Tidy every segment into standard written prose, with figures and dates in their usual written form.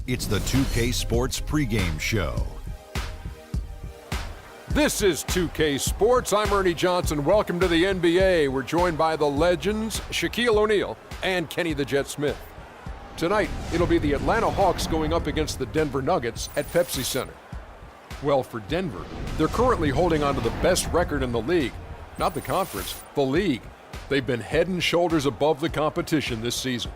It's the 2K Sports pregame show. This is 2K Sports. I'm Ernie Johnson. Welcome to the NBA. We're joined by the legends, Shaquille O'Neal and Kenny the Jet Smith. Tonight, it'll be the Atlanta Hawks going up against the Denver Nuggets at Pepsi Center. Well, for Denver, they're currently holding on to the best record in the league. Not the conference, the league. They've been head and shoulders above the competition this season.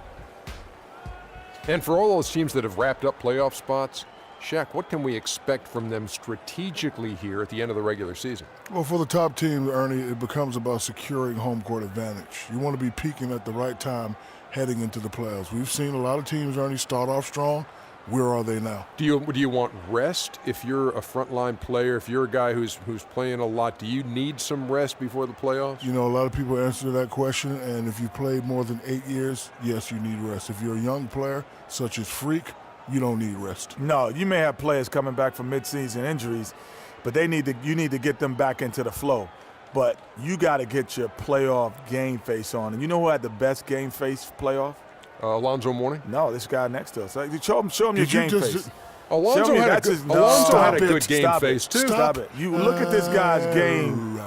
And for all those teams that have wrapped up playoff spots, Shaq, what can we expect from them strategically here at the end of the regular season? Well, for the top team, Ernie, it becomes about securing home court advantage. You want to be peaking at the right time heading into the playoffs. We've seen a lot of teams, Ernie, start off strong. Where are they now? Do you want rest if you're a frontline player, if you're a guy who's playing a lot? Do you need some rest before the playoffs? You know, a lot of people answer that question, and if you played more than 8 years, yes, you need rest. If you're a young player, such as Freak, you don't need rest. No, you may have players coming back from midseason injuries, but you need to get them back into the flow. But you got to get your playoff game face on. And you know who had the best game face playoff? Alonzo Mourning? No, this guy next to us. Show him your game face. Alonzo had a good game face, too. Stop it. You look at this guy's game.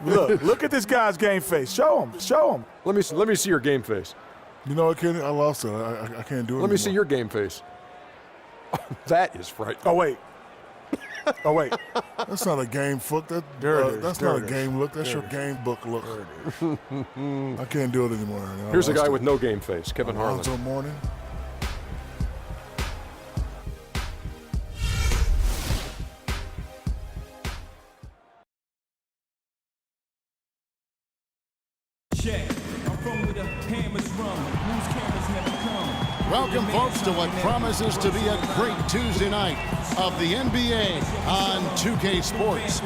Look at this guy's game face. Show him. Let me see your game face. You know what, Kenny? I lost it. I can't do it Let me see your game face. That is frightening. Oh, wait. That's not a game look. That's not a game look. That's your game book look. I can't do it anymore. Here's a guy with no game face, Kevin Harlan. Alonzo Mourning. Welcome, folks, to what promises to be a great Tuesday night of the NBA on 2K Sports.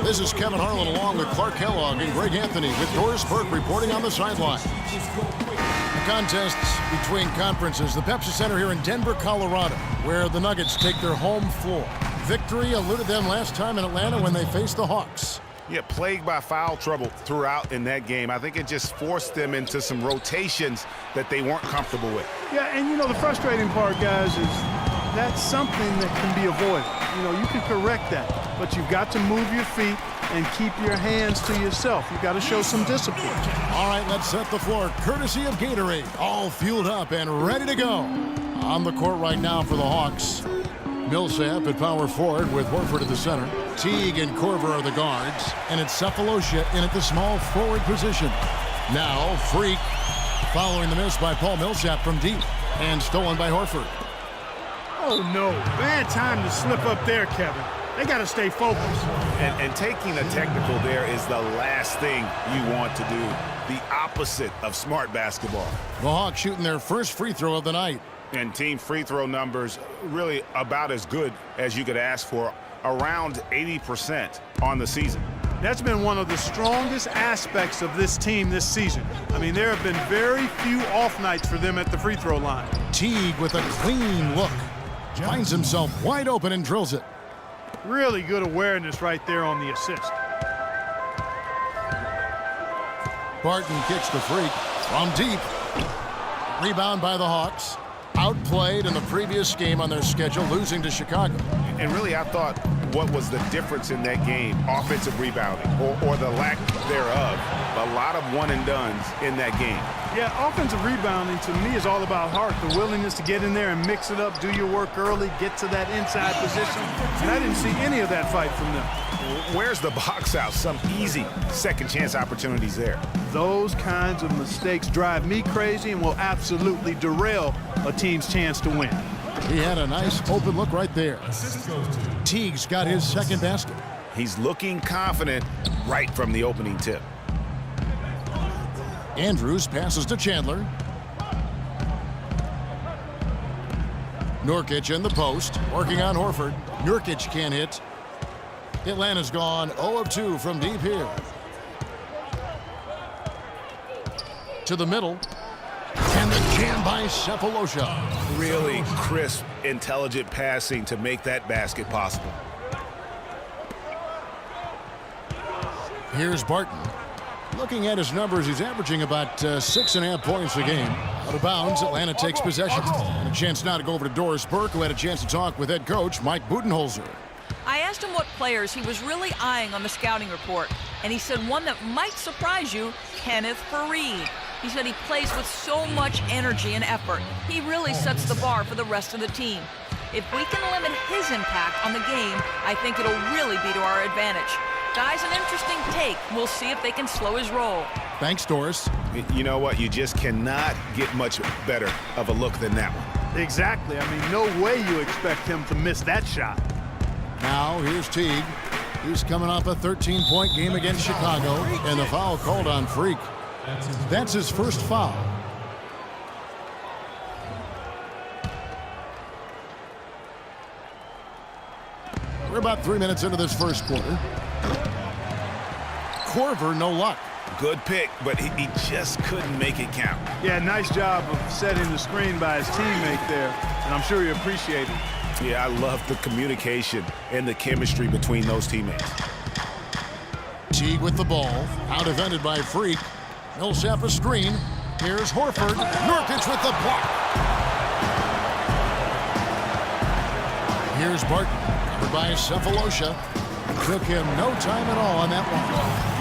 This is Kevin Harlan along with Clark Kellogg and Greg Anthony with Doris Burke reporting on the sideline. The contests between conferences, the Pepsi Center here in Denver, Colorado, where the Nuggets take their home floor. Victory eluded them last time in Atlanta when they faced the Hawks. Yeah, plagued by foul trouble throughout in that game. I think it just forced them into some rotations that they weren't comfortable with. Yeah, and you know, the frustrating part, guys, is that's something that can be avoided. You know, you can correct that, but you've got to move your feet and keep your hands to yourself. You've got to show some discipline. All right, let's set the floor, courtesy of Gatorade. All fueled up and ready to go. On the court right now for the Hawks. Millsap at power forward with Horford at the center. Teague and Korver are the guards. And it's Cephalosha in at the small forward position. Now, Freak following the miss by Paul Millsap from deep. And stolen by Horford. Oh, no. Bad time to slip up there, Kevin. They got to stay focused. And taking a technical there is the last thing you want to do. The opposite of smart basketball. The Hawks shooting their first free throw of the night. And team free throw numbers really about as good as you could ask for, around 80% on the season. That's been one of the strongest aspects of this team this season. I mean, there have been very few off nights for them at the free throw line. Teague with a clean look. Finds himself wide open and drills it. Really good awareness right there on the assist. Barton kicks the Freak from deep. Rebound by the Hawks. Outplayed in the previous game on their schedule, losing to Chicago. And really, I thought what was the difference in that game, offensive rebounding or the lack thereof. A lot of one-and-dones in that game. Yeah, offensive rebounding to me is all about heart, the willingness to get in there and mix it up, do your work early, get to that inside position. And I didn't see any of that fight from them. Where's the box out? Some easy second chance opportunities there. Those kinds of mistakes drive me crazy and will absolutely derail a team's chance to win. He had a nice open look right there. Teague's got his second basket. He's looking confident right from the opening tip. Andrews passes to Chandler. Nurkic in the post, working on Horford. Nurkic can't hit. Atlanta's gone 0 of 2 from deep here. To the middle. And the jam by Cephalosha. Really crisp, intelligent passing to make that basket possible. Here's Barton. Looking at his numbers, he's averaging about 6.5 points a game. Out of bounds, Atlanta takes possession. And a chance now to go over to Doris Burke, who had a chance to talk with head coach Mike Budenholzer. I asked him what players he was really eyeing on the scouting report, and he said one that might surprise you, Kenneth Faried. He said he plays with so much energy and effort. He really sets the bar for the rest of the team. If we can limit his impact on the game, I think it'll really be to our advantage. Guy's an interesting take. We'll see if they can slow his roll. Thanks, Doris. You know what? You just cannot get much better of a look than that one. Exactly. I mean, no way you expect him to miss that shot. Now, here's Teague. He's coming off a 13-point game against Chicago, and the foul called on Freak. That's his first foul. We're about 3 minutes into this first quarter. Korver, no luck. Good pick, but he just couldn't make it count. Yeah, nice job of setting the screen by his teammate there, and I'm sure he appreciated it. Yeah, I love the communication and the chemistry between those teammates. Teague with the ball, out defended by Freak. Millsap a screen. Here's Horford. Nurkic with the block. Here's Barton, covered by Cephalosha. Took him no time at all on that one.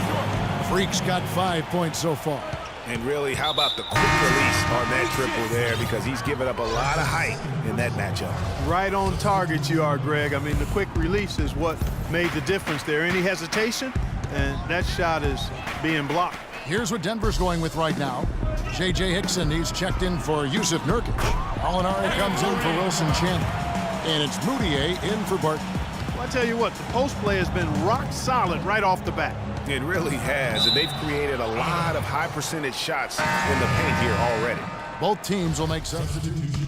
Freak's got 5 points so far. And really, how about the quick release on that triple there, because he's given up a lot of height in that matchup. Right on target you are, Greg. I mean, the quick release is what made the difference there. Any hesitation, and that shot is being blocked. Here's what Denver's going with right now. J.J. Hickson, he's checked in for Yusuf Nurkic. Alinari comes in for Wilson Chandler. And it's Moutier in for Barton. Well, I tell you what, the post play has been rock solid right off the bat. It really has, and they've created a lot of high percentage shots in the paint here already. Both teams will make substitutions.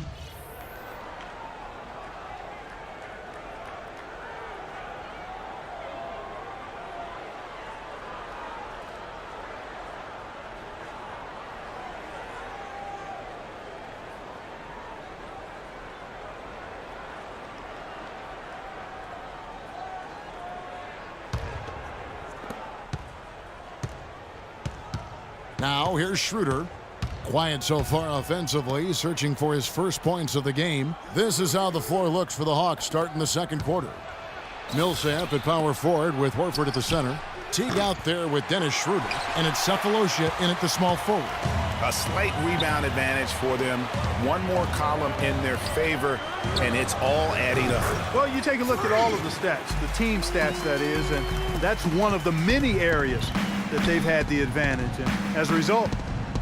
Now, here's Schroeder. Quiet so far offensively, searching for his first points of the game. This is how the floor looks for the Hawks starting the second quarter. Millsap at power forward with Horford at the center. Teague out there with Dennis Schroeder, and it's Cephalosha in at the small forward. A slight rebound advantage for them. One more column in their favor, and it's all adding up. Well, you take a look at all of the stats, the team stats that is, and that's one of the many areas that they've had the advantage. And as a result,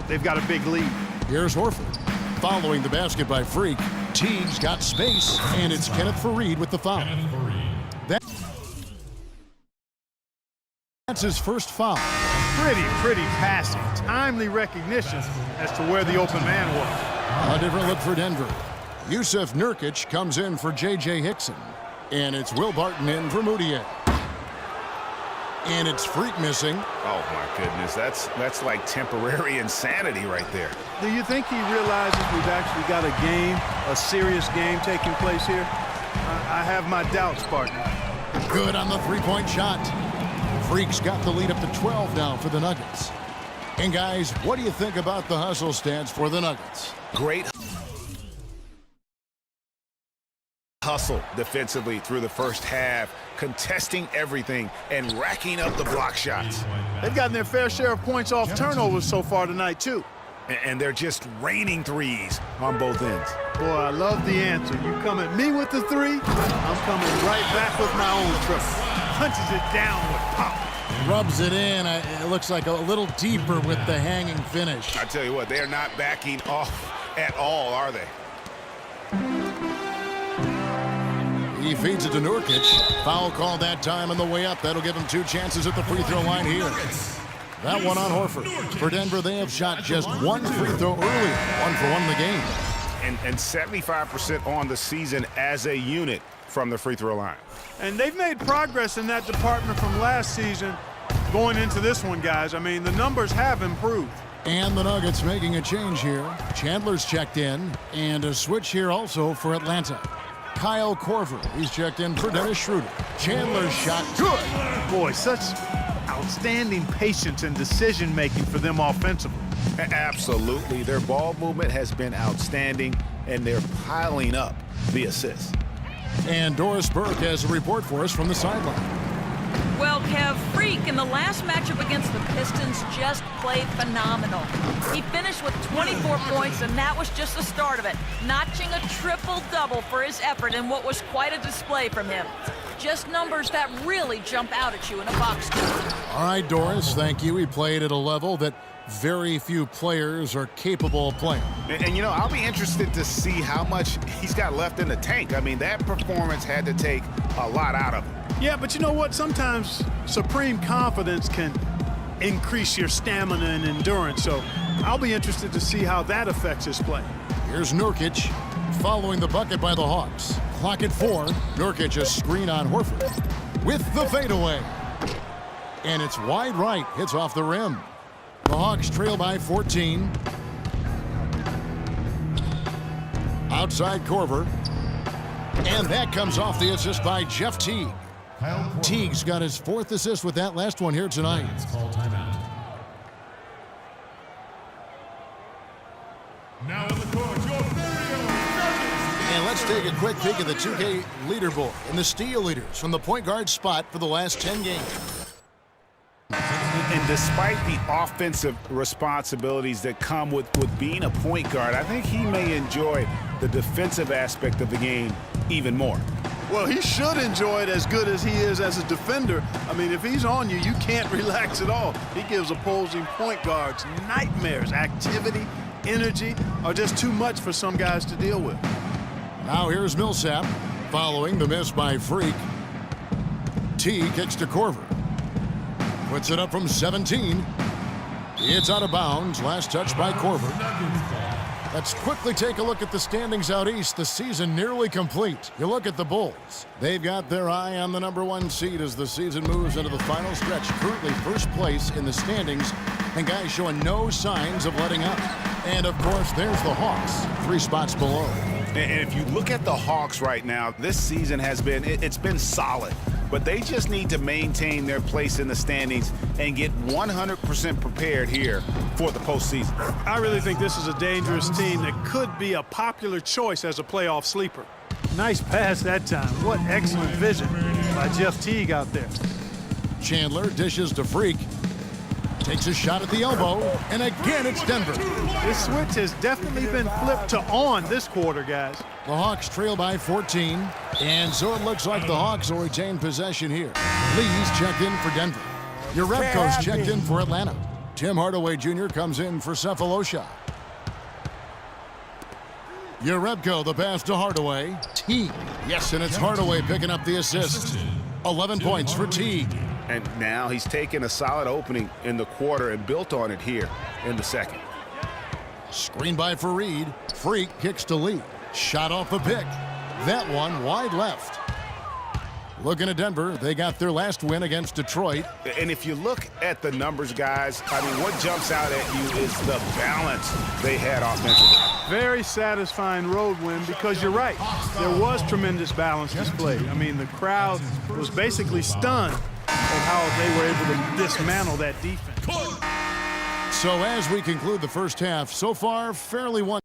they've got a big lead. Here's Horford. Following the basket by Freak. Teague's got space, and it's Kenneth Faried with the foul. That's his first foul. Pretty passing. Timely recognition as to where the open man was. A different look for Denver. Yusuf Nurkic comes in for J.J. Hickson. And it's Will Barton in for Moutier. And it's Freak missing. Oh, my goodness. That's like temporary insanity right there. Do you think he realizes we've actually got a game, a serious game taking place here? I have my doubts, partner. Good on the three-point shot. Freak's got the lead up to 12 now for the Nuggets. And, guys, what do you think about the hustle stance for the Nuggets? Great hustle defensively through the first half, contesting everything and racking up the block shots. They've gotten their fair share of points off turnovers so far tonight, too. And they're just raining threes on both ends. Boy, I love the answer. You come at me with the three, I'm coming right back with my own triple. Punches it down with pop. Rubs it in. It looks like a little deeper with the hanging finish. I tell you what, they're not backing off at all, are they? He feeds it to Nurkic. Foul call that time on the way up. That'll give him 2 chances at the free throw line here. That one on Horford. For Denver, they have shot just 1 free throw earlier. 1 for 1 in the game. And 75% on the season as a unit from the free throw line. And they've made progress in that department from last season going into this one, guys. I mean, the numbers have improved. And the Nuggets making a change here. Chandler's checked in. And a switch here also for Atlanta. Kyle Korver, he's checked in for Dennis Schroeder. Chandler's shot good. Boy, such outstanding patience and decision-making for them offensively. Absolutely. Their ball movement has been outstanding, and they're piling up the assists. And Doris Burke has a report for us from the sideline. Well, Kev, Freak in the last matchup against the Pistons just played phenomenal. He finished with 24 points, and that was just the start of it, notching a triple-double for his effort in what was quite a display from him. Just numbers that really jump out at you in a box score. All right, Doris, thank you. He played at a level that very few players are capable of playing. And you know, I'll be interested to see how much he's got left in the tank. I mean, that performance had to take a lot out of him. Yeah, but you know what? Sometimes supreme confidence can increase your stamina and endurance. So I'll be interested to see how that affects his play. Here's Nurkic following the bucket by the Hawks. Clock at 4. Nurkic a screen on Horford with the fadeaway. And it's wide right. Hits off the rim. The Hawks trail by 14. Outside Korver. And that comes off the assist by Jeff Teague. Teague's got his 4th assist with that last one here tonight. Now in the court, your And let's take a quick peek at the 2K leaderboard and the steal leaders from the point guard spot for the last 10 games. And despite the offensive responsibilities that come with being a point guard, I think he may enjoy the defensive aspect of the game even more. Well, he should enjoy it as good as he is as a defender. I mean, if he's on you, you can't relax at all. He gives opposing point guards nightmares. Activity, energy are just too much for some guys to deal with. Now here's Millsap following the miss by Freak. T kicks to Korver. Puts it up from 17. It's out of bounds. Last touch by Korver. Let's quickly take a look at the standings out east. The season nearly complete. You look at the Bulls. They've got their eye on the #1 seed as the season moves into the final stretch. Currently first place in the standings, and guys showing no signs of letting up. And of course, there's the Hawks, 3 spots below. And if you look at the Hawks right now, this season has been, it's been solid. But they just need to maintain their place in the standings and get 100% prepared here for the postseason. I really think this is a dangerous team that could be a popular choice as a playoff sleeper. Nice pass that time. What excellent vision by Jeff Teague out there. Chandler dishes to Freak. Takes a shot at the elbow, and again it's Denver. This switch has definitely been flipped to on this quarter, guys. The Hawks trail by 14, and so it looks like the Hawks will retain possession here. Lee's checked in for Denver. Urebko's checked in for Atlanta. Tim Hardaway Jr. comes in for Cephalosha. Urebko, the pass to Hardaway. Teague. Yes, and it's Hardaway picking up the assist. 11 points for Teague. And now he's taken a solid opening in the quarter and built on it here in the second. Screen by Fareed. Freak kicks to Lee. Shot off the pick. That one wide left. Looking at Denver, they got their last win against Detroit. And if you look at the numbers, guys, I mean, what jumps out at you is the balance they had offensively. Very satisfying road win because you're right. There was tremendous balance displayed. I mean, the crowd was basically stunned at how they were able to dismantle that defense. So as we conclude the first half, so far, fairly one.